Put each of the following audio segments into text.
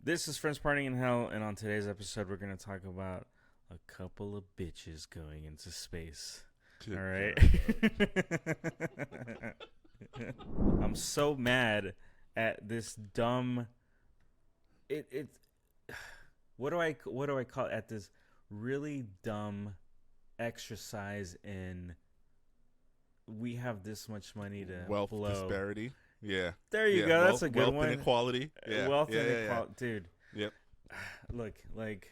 This is Friends Partying in Hell, and on today's episode, we're going to talk about a couple of bitches going into space. Good All right. God. I'm so mad at this dumb. It. What do I call it? At this really dumb exercise in. We have this much money to Wealth blow. disparity. Yeah. There you go. That's a good wealth one. Inequality. Yeah. Wealth yeah, inequality, dude. Yep. Look, like,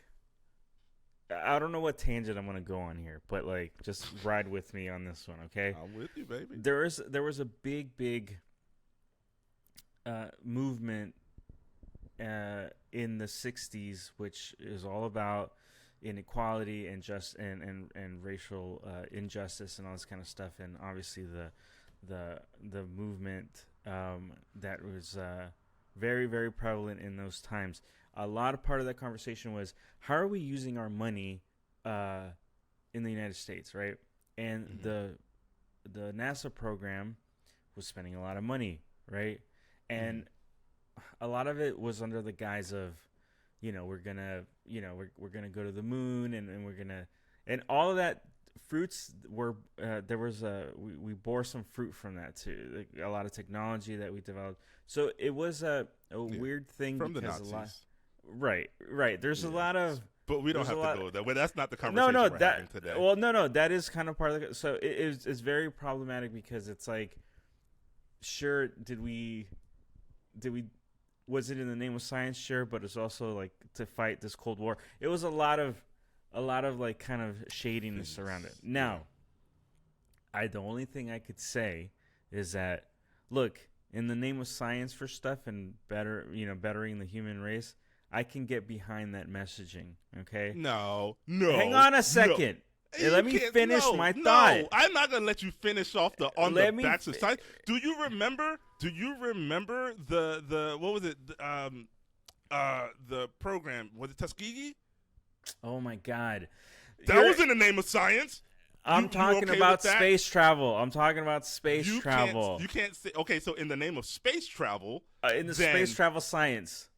I don't know what tangent I'm gonna go on here, but like, just ride with me on this one, okay? I'm with you, baby. There was a big movement in the '60s, which is all about inequality and and racial injustice and all this kind of stuff, and obviously the movement that was very, very prevalent in those times. A lot of part of that conversation was, how are we using our money in the United States, right? And the NASA program was spending a lot of money, right? And a lot of it was under the guise of, we're gonna go to the moon, and we're gonna, and all of that fruits were we bore some fruit from that too, like a lot of technology that we developed. So it was a weird thing from because the Nazis. a lot, right. There's a lot of, but we don't have to go that way. That's not the no, conversation we're having today. well, no, that is kind of part of the. So it's very problematic because it's like, sure, did we was it in the name of science? Sure, but it's also like to fight this Cold War. It was a lot of like kind of shadiness around it. Now, the only thing I could say is that, look, in the name of science for stuff and bettering the human race, I can get behind that messaging. Okay. No. Hang on a second. No. Let me finish my thought. No, I'm not gonna let you finish off the backs of science. Do you remember the what was it? The program, was it Tuskegee? Oh my God. That was in the name of science. I'm talking about space travel. You can't say, okay, so in the name of space travel. Space travel science.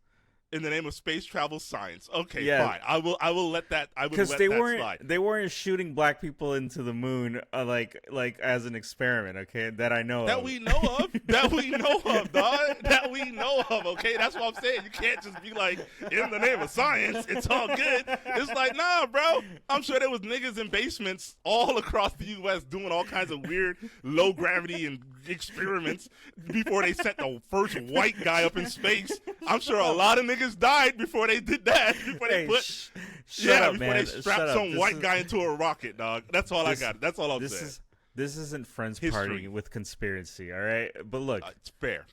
In the name of space travel science. Okay, yeah. Fine. I will let that. Because they weren't shooting black people into the moon like as an experiment. Okay, that I know that of. we know of. That we know of, dog. That we know of. Okay, that's what I'm saying. You can't just be like, in the name of science, it's all good. It's like, nah, bro. I'm sure there was niggas in basements all across the U.S. doing all kinds of weird low gravity and experiments before they sent the first white guy up in space. I'm sure a lot of niggas died before they did that. Before they they strapped some white guy into a rocket, dog. That's all I got. That's all I'm saying. This isn't Friends Partying with conspiracy, all right? But look, it's fair.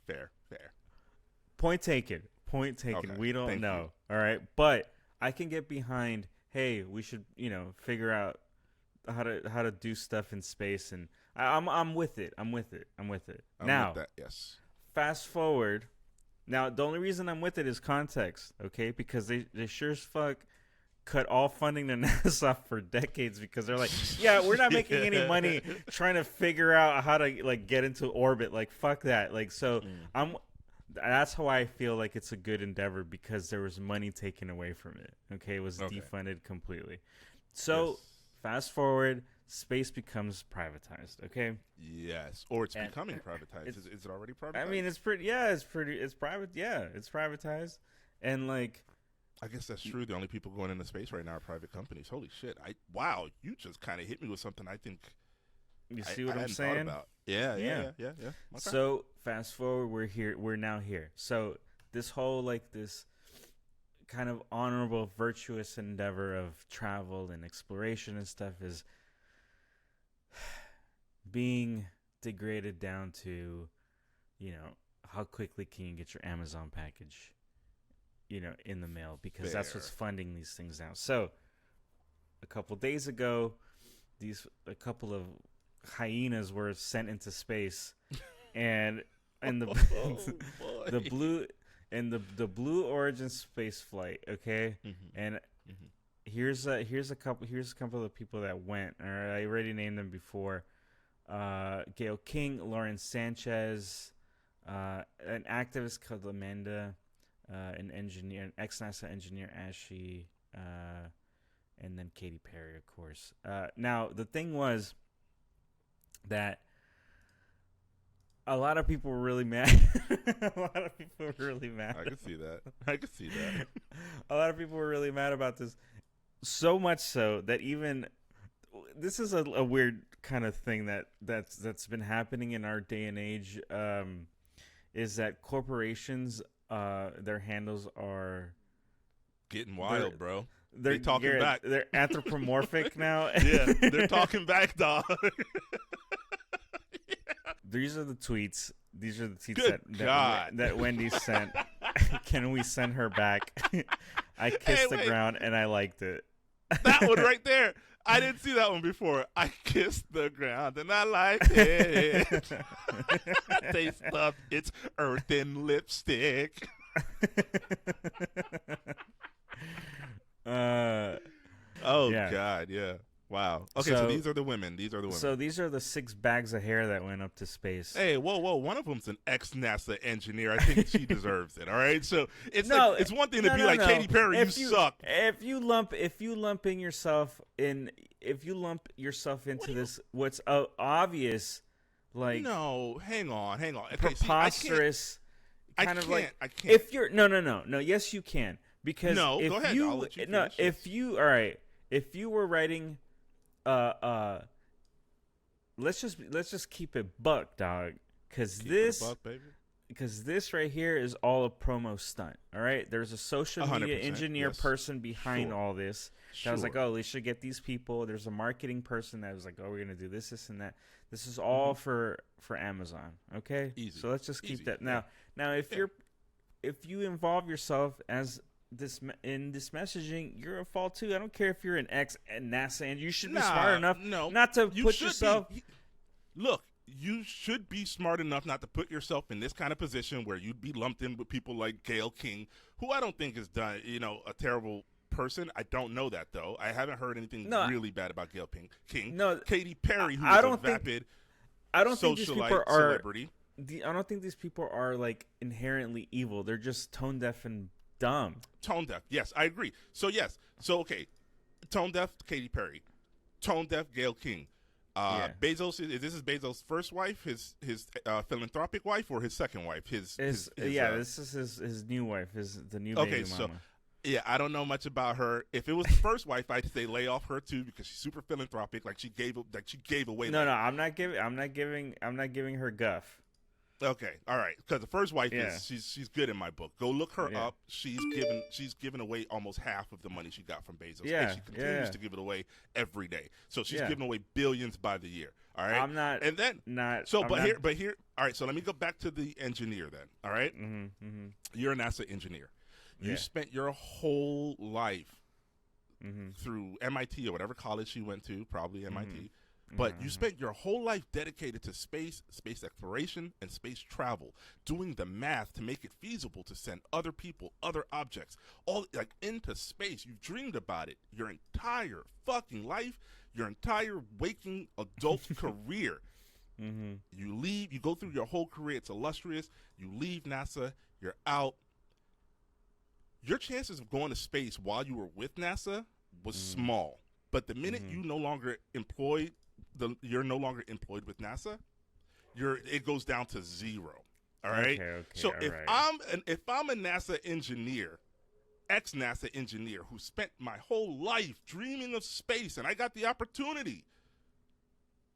Point taken. Okay, we don't know, all right? But I can get behind, hey, we should, figure out how to do stuff in space, and I'm with it. I'm with that, yes. Fast forward. Now, the only reason I'm with it is context, okay? Because they sure as fuck cut all funding to NASA for decades because they're like, yeah, we're not making any money trying to figure out how to like get into orbit. Like, fuck that. Like, so that's how I feel like it's a good endeavor because there was money taken away from it. Okay, it was defunded completely. So fast forward. Space becomes privatized, okay? Yes, or it's becoming privatized. Is it already privatized? I mean, it's private. Yeah, it's privatized, and like, I guess that's true. The only people going into space right now are private companies. Holy shit! Wow, you just kind of hit me with something. I think you see what I'm saying? Yeah. Okay. So fast forward, we're now here. So this whole this kind of honorable, virtuous endeavor of travel and exploration and stuff is being degraded down to, how quickly can you get your Amazon package, in the mail, because that's what's funding these things now. So a couple days ago, a couple of hyenas were sent into space, and the Blue Origin space flight, okay, and here's a couple of people that went. All right, I already named them before. Gail King, Lauren Sanchez, an activist called Amanda an engineer, an ex-NASA engineer, as she, and then Katy Perry, of course. Now, the thing was that a lot of people were really mad. A lot of people were really mad. I can see that. A lot of people were really mad about this. So much so that even this is a weird kind of thing that's been happening in our day and age. Is that corporations, their handles are getting wild, bro. They're talking back. They're anthropomorphic now. Yeah, they're talking back, dog. These are the tweets. These are the tweets that Wendy sent. Can we send her back? I kissed the ground and I liked it. That one right there. I didn't see that one before. I kissed the ground and I liked it. They stuffed its earthen lipstick. God, yeah. Wow. Okay, so these are the women. So these are the 6 bags of hair that went up to space. Hey, whoa. One of them's an ex-NASA engineer. I think she deserves it. All right. So it's it's one thing to be like Katy Perry, you suck. If you lump yourself into this, what's obvious, like no, hang on. Okay, preposterous. I can't. If you're no, yes you can, because go ahead. I'll let you finish. If you were writing. Let's just keep it buck, dog, because this right here is all a promo stunt. All right, there's a social media engineer person behind all this. That was like, oh, we should get these people. There's a marketing person that was like, oh, we're gonna do this, and that. This is all for Amazon. Okay, easy. So let's just keep that now. Now, if you involve yourself in this messaging, you're at fault too. I don't care if you're an ex-NASA and you should be smart enough not to put yourself. Look, you should be smart enough not to put yourself in this kind of position where you'd be lumped in with people like Gayle King, who I don't think has done, a terrible person. I don't know that though. I haven't heard anything really bad about Gayle King. No, Katy Perry, who is a vapid socialite celebrity. I don't think these people are like inherently evil. They're just tone deaf and dumb. Tone deaf. Yes, I agree. So yes. So okay. Tone deaf Katy Perry. Tone deaf Gayle King. Bezos. This is Bezos' first wife, his philanthropic wife, or his second wife. This is his new wife. The new baby mama. So I don't know much about her. If it was the first wife, I'd say lay off her too, because she's super philanthropic. Like she gave away. No, I'm not giving her guff. Okay, all right. Because the first wife is she's good in my book. Go look her up. She's given away almost half of the money she got from Bezos. Yeah, and she continues to give it away every day. So she's giving away billions by the year. All right. I'm not. And then not. So, here. All right. So let me go back to the engineer then. All right? You're a NASA engineer. You spent your whole life through MIT or whatever college she went to, probably MIT. But you spent your whole life dedicated to space exploration, and space travel, doing the math to make it feasible to send other people, other objects, all like into space. You've dreamed about it your entire fucking life, your entire waking adult career. You leave, you go through your whole career. It's illustrious. You leave NASA, you're out. Your chances of going to space while you were with NASA was small. But the minute you're no longer employed with NASA, it goes down to 0. All right. Okay, so if I'm a NASA engineer, ex-NASA engineer who spent my whole life dreaming of space, and I got the opportunity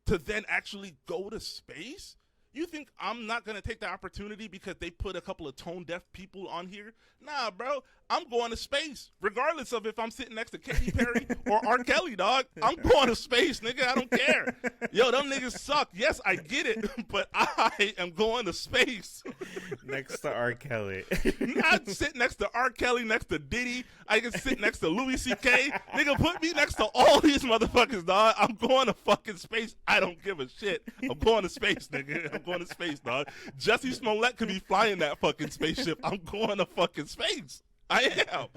to then actually go to space, you think I'm not going to take the opportunity because they put a couple of tone-deaf people on here? Nah, bro. I'm going to space, regardless of if I'm sitting next to Katy Perry or R. Kelly, dog. I'm going to space, nigga. I don't care. Yo, them niggas suck. Yes, I get it, but I am going to space. Next to R. Kelly. Not sit next to R. Kelly, next to Diddy. I can sit next to Louis C.K. Nigga, put me next to all these motherfuckers, dog. I'm going to fucking space. I don't give a shit. I'm going to space, nigga. I'm going to space, dog. Jussie Smollett could be flying that fucking spaceship. I'm going to fucking space. I am.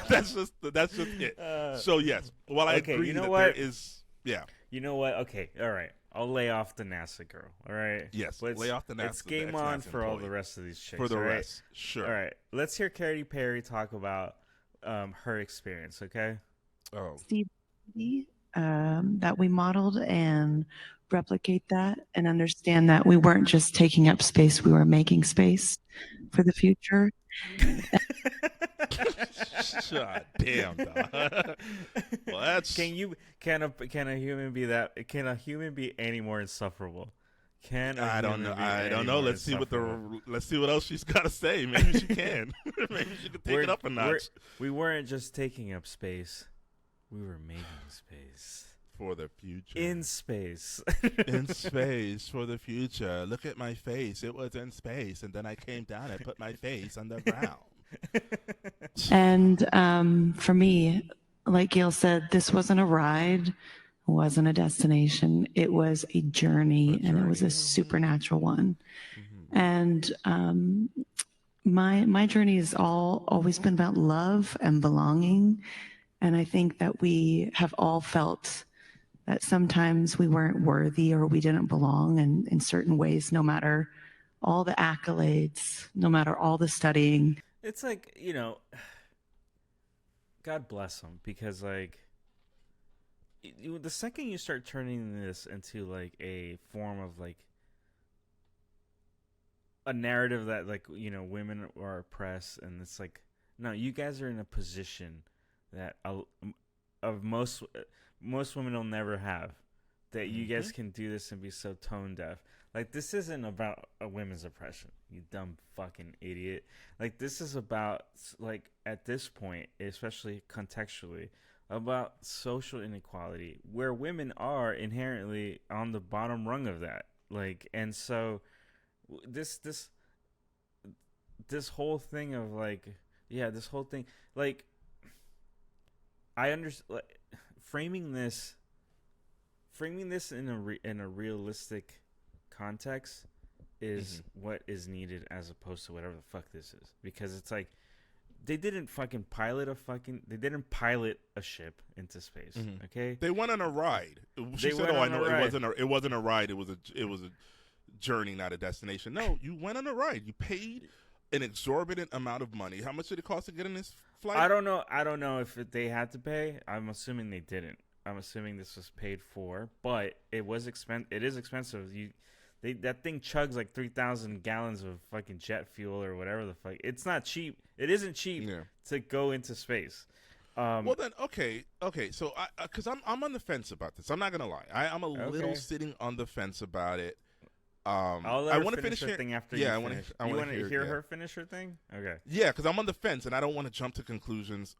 That's just it. So yes, while I agree there is, You know what? Okay, all right. I'll lay off the NASA girl. All right. Yes, Let's, lay off the NASA. It's game on for all the rest of these chicks. For the all right? rest, sure. All right. Let's hear Katy Perry talk about her experience. Okay. Oh, Steve, that we modeled and replicate that and understand that we weren't just taking up space, we were making space for the future. God damn, dog. Well, that's can a human be any more insufferable? I don't know. Let's see what else she's got to say. Maybe she can. Maybe she can take it up a notch. We weren't just taking up space. We were making space. For the future. In space. In space for the future. Look at my face. It was in space. And then I came down and put my face on the ground. And for me, like Gail said, this wasn't a ride, wasn't a destination. It was a journey, and it was a supernatural one. Mm-hmm. And my journey has always been about love and belonging. And I think that we have all felt that sometimes we weren't worthy or we didn't belong in certain ways, no matter all the accolades, no matter all the studying. It's like, God bless them, because like the second you start turning this into like a form of like a narrative that like, women are oppressed, and it's like, no, you guys are in a position that of most women will never have, that you guys can do this and be so tone deaf. Like, this isn't about a women's oppression, you dumb fucking idiot. Like, this is about, like, at this point, especially contextually, about social inequality, where women are inherently on the bottom rung of that. Like, and so this whole thing of like, this whole thing, like, I understand, like, framing this in a realistic context is what is needed, as opposed to whatever the fuck this is. Because it's like, they didn't pilot a ship into space. Okay, they went on a ride. She said, "Oh, I know it wasn't a ride. It was a journey, not a destination." No, you went on a ride. You paid an exorbitant amount of money. How much did it cost to get in this flight? I don't know if they had to pay. I'm assuming they didn't. I'm assuming this was paid for, but it is expensive. That thing chugs like 3,000 gallons of fucking jet fuel or whatever the fuck. It's not cheap. It isn't cheap to go into space. Well then, okay. So because I'm on the fence about this. I'm not gonna lie. I'm a little sitting on the fence about it. I'll let her finish her thing after you finish. I want to hear her finish her thing? Okay. Yeah, because I'm on the fence, and I don't want to jump to conclusions.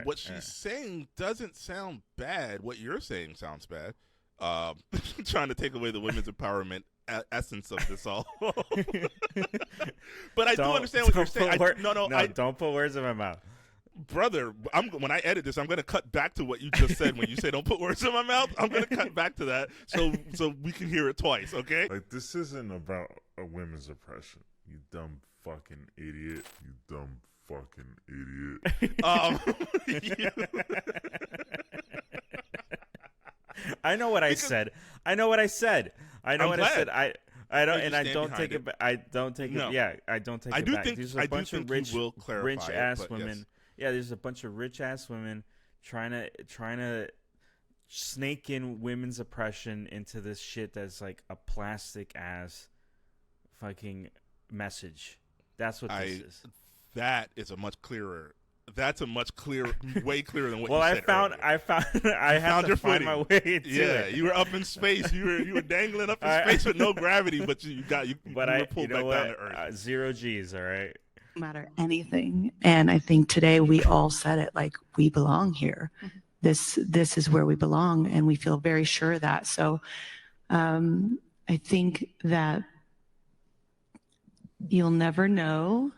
What she's saying doesn't sound bad. What you're saying sounds bad. Trying to take away the women's empowerment essence of this all. But I do understand what you're saying. Don't put words in my mouth. Brother, when I edit this, I'm going to cut back to what you just said. When you say don't put words in my mouth, I'm going to cut back to that so we can hear it twice, okay? Like, this isn't about a women's oppression, you dumb fucking idiot. You dumb fucking idiot. I know what I said. I know what I said. I don't, and I don't take it back. I don't take it. Yeah, I don't take it back. There's a bunch of rich ass women. Yes. Yeah, there's a bunch of rich ass women trying to snake in women's oppression into this shit that's like a plastic ass fucking message. That's what this is. That is a much clearer. That's a much way clearer than what you said. I had to find my way into it. Yeah, you were up in space. You were dangling up in space with no gravity, but you were pulled back down to Earth. 0 G's, all right? No matter anything. And I think today we all said it, like, we belong here. This is where we belong, and we feel very sure of that. So I think that you'll never know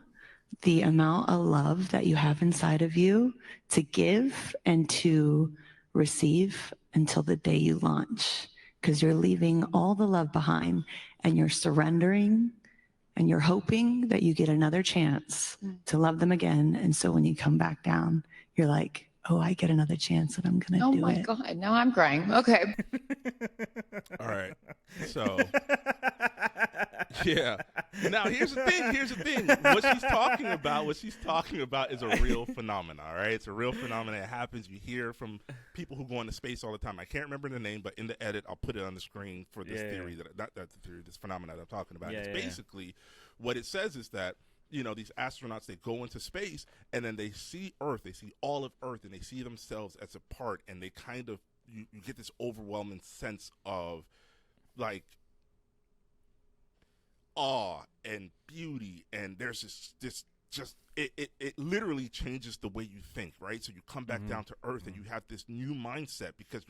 the amount of love that you have inside of you to give and to receive until the day you launch, because you're leaving all the love behind and you're surrendering and you're hoping that you get another chance to love them again. And so when you come back down, you're like, oh, I get another chance and I'm going to do it. Oh my God. Now I'm crying. Okay. All right. So, yeah. Now, here's the thing. What she's talking about is a real phenomenon, all right? It's a real phenomenon. It happens. You hear from people who go into space all the time. I can't remember the name, but in the edit, I'll put it on the screen for this theory, this phenomenon that I'm talking about. It's basically what it says is that, you know, these astronauts, they go into space and then they see Earth, they see all of Earth, and they see themselves as a part, and they kind of, you get this overwhelming sense of, like, awe and beauty, and there's it literally changes the way you think, right? So you come back down to Earth and you have this new mindset because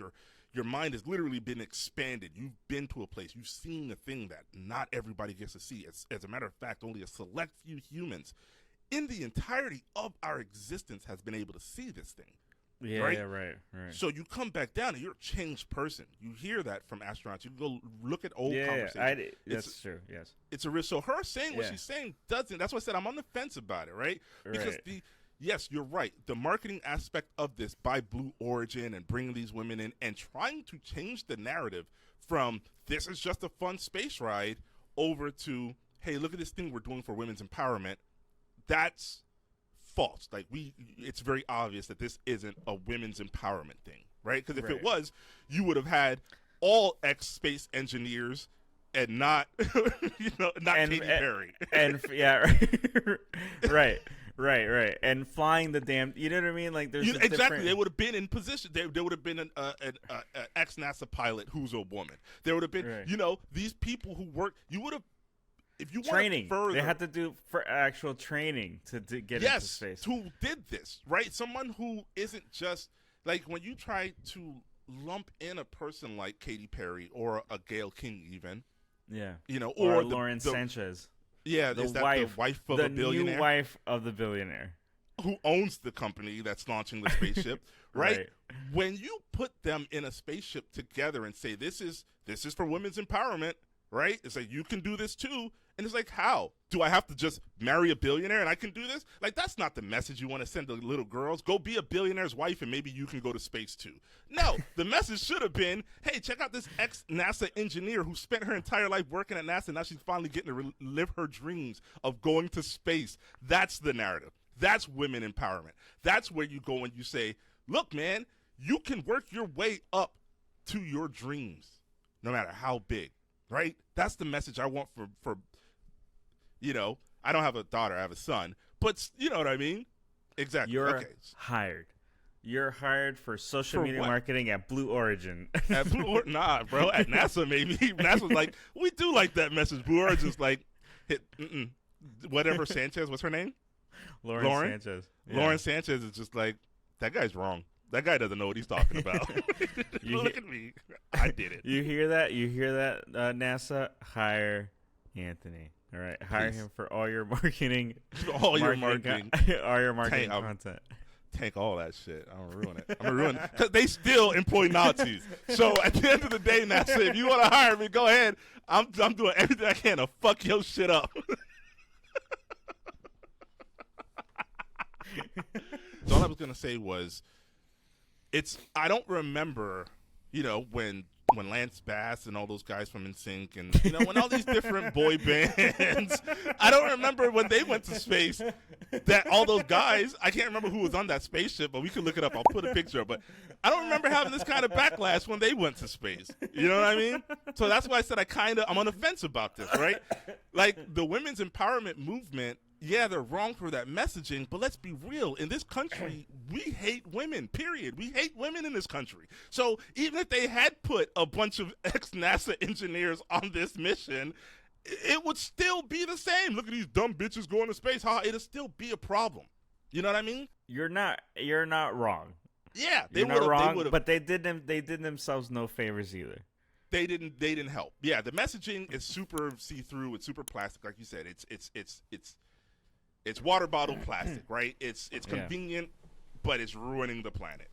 your mind has literally been expanded. You've been to a place, you've seen a thing that not everybody gets to see. As a matter of fact, only a select few humans in the entirety of our existence has been able to see this thing. Yeah, right? yeah, right. So you come back down and you're a changed person. You hear that from astronauts. You go look at old conversations. That's true. Yes, it's a risk. So her saying what she's saying doesn't. That's why I said I'm on the fence about it, right? Because yes, you're right. The marketing aspect of this by Blue Origin and bringing these women in and trying to change the narrative from this is just a fun space ride over to, hey, look at this thing we're doing for women's empowerment. That's false. Like, it's very obvious that this isn't a women's empowerment thing, right? Because if it was, you would have had all ex-space engineers and not, not Katy Perry. And right. And flying the damn, you know what I mean? Like, there's exactly. They would have been in position. There would have been an ex-NASA pilot who's a woman. There would have been, these people who work. You would have. If you training, further, they had to do for actual training to get into space. Who did this, right? Someone who isn't just like when you try to lump in a person like Katy Perry or a Gayle King, even, or Lauren Sanchez, the wife of a billionaire, new wife of the billionaire who owns the company that's launching the spaceship, right? When you put them in a spaceship together and say this is for women's empowerment. Right? It's like, you can do this too. And it's like, how? Do I have to just marry a billionaire and I can do this? Like, that's not the message you want to send to little girls. Go be a billionaire's wife and maybe you can go to space too. No, the message should have been, hey, check out this ex-NASA engineer who spent her entire life working at NASA. Now she's finally getting to live her dreams of going to space. That's the narrative. That's women empowerment. That's where you go and you say, look, man, you can work your way up to your dreams, no matter how big. Right? That's the message I want for I don't have a daughter, I have a son, but you know what I mean? Exactly. You're hired. You're hired for social media marketing at Blue Origin. At nah, bro. At NASA, maybe. NASA's like, we do like that message. Blue Origin's like, whatever Sanchez, what's her name? Lauren Sanchez. Yeah. Lauren Sanchez is just like, that guy's wrong. That guy doesn't know what he's talking about. Look at me. I did it. You hear that? NASA? Hire Anthony. All right. Hire him for all your marketing. All your marketing content. Tank all that shit. I'm going to ruin it. I'm going to ruin it. Because they still employ Nazis. So at the end of the day, NASA, if you want to hire me, go ahead. I'm doing everything I can to fuck your shit up. So all I was going to say was, I don't remember, when Lance Bass and all those guys from NSYNC and, when all these different boy bands, I don't remember when they went to space that all those guys, I can't remember who was on that spaceship, but we can look it up. I'll put a picture up. But I don't remember having this kind of backlash when they went to space. You know what I mean? So that's why I said I'm on the fence about this, right? Like, the women's empowerment movement, yeah, they're wrong for that messaging, but let's be real. In this country, we hate women, period. We hate women in this country. So even if they had put a bunch of ex-NASA engineers on this mission, it would still be the same. Look at these dumb bitches going to space. It'll still be a problem. You know what I mean? You're not wrong. Yeah, you're not wrong, but they did themselves no favors either. They didn't help. Yeah, the messaging is super see-through. It's super plastic, like you said. It's water bottle plastic, right? It's convenient, but it's ruining the planet.